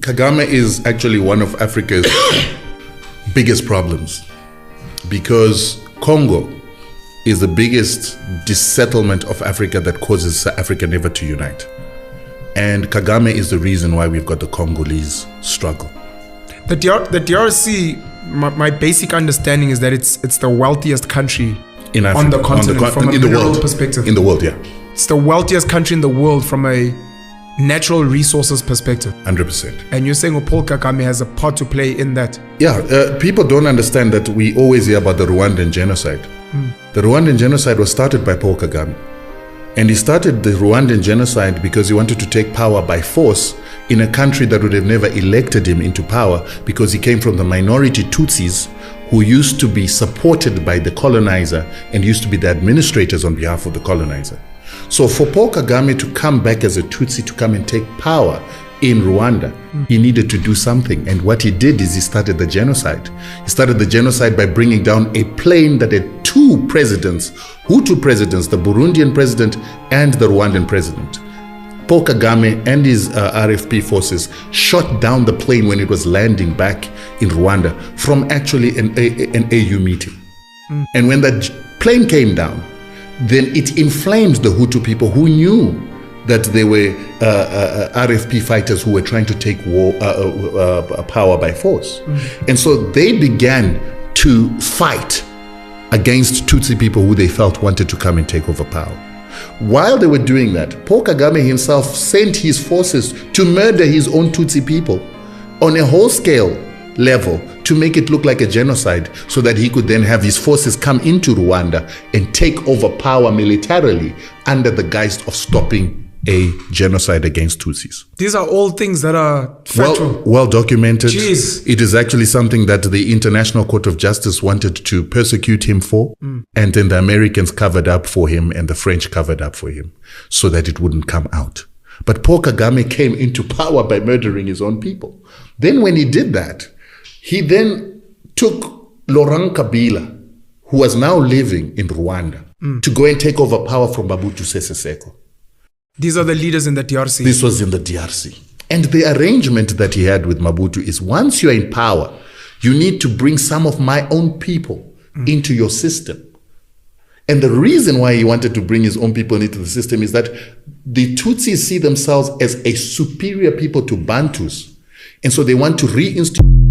Kagame is actually one of Africa's biggest problems, because Congo is the biggest dissettlement of Africa that causes Africa never to unite. And Kagame is the reason why we've got the Congolese struggle. The DRC, my basic understanding is that it's the wealthiest country In Africa, on the continent from a in the mineral world perspective. In the world, yeah. It's the wealthiest country in the world from a natural resources perspective. 100%. And you're saying Paul Kagame has a part to play in that. Yeah, people don't understand that we always hear about the Rwandan genocide. The Rwandan genocide was started by Paul Kagame. And he started the Rwandan genocide because he wanted to take power by force in a country that would have never elected him into power, because he came from the minority Tutsis who used to be supported by the colonizer and used to be the administrators on behalf of the colonizer. So for Paul Kagame to come back as a Tutsi to come and take power in Rwanda, he needed to do something. And what he did is he started the genocide. He started the genocide by bringing down a plane that had two presidents, Hutu presidents, the Burundian president and the Rwandan president. Paul Kagame and his RFP forces shot down the plane when it was landing back in Rwanda from actually an AU meeting. And when that plane came down, then it inflamed the Hutu people who knew that they were RFP fighters who were trying to take power by force. And so they began to fight against Tutsi people who they felt wanted to come and take over power. While they were doing that, Paul Kagame himself sent his forces to murder his own Tutsi people on a whole-scale level to make it look like a genocide, so that he could then have his forces come into Rwanda and take over power militarily under the guise of stopping a genocide against Tutsis. These are all things that are factual. Well documented. Jeez. It is actually something that the International Court of Justice wanted to persecute him for, and then the Americans covered up for him and the French covered up for him so that it wouldn't come out. But Paul Kagame came into power by murdering his own people. Then when he did that, he then took Laurent Kabila, who was now living in Rwanda, to go and take over power from Mobutu Sese Seko. These are the leaders in the DRC. This was in the DRC. And the arrangement that he had with Mobutu is, once you're in power, you need to bring some of my own people into your system. And the reason why he wanted to bring his own people into the system is that the Tutsis see themselves as a superior people to Bantus. And so they want to reinstitute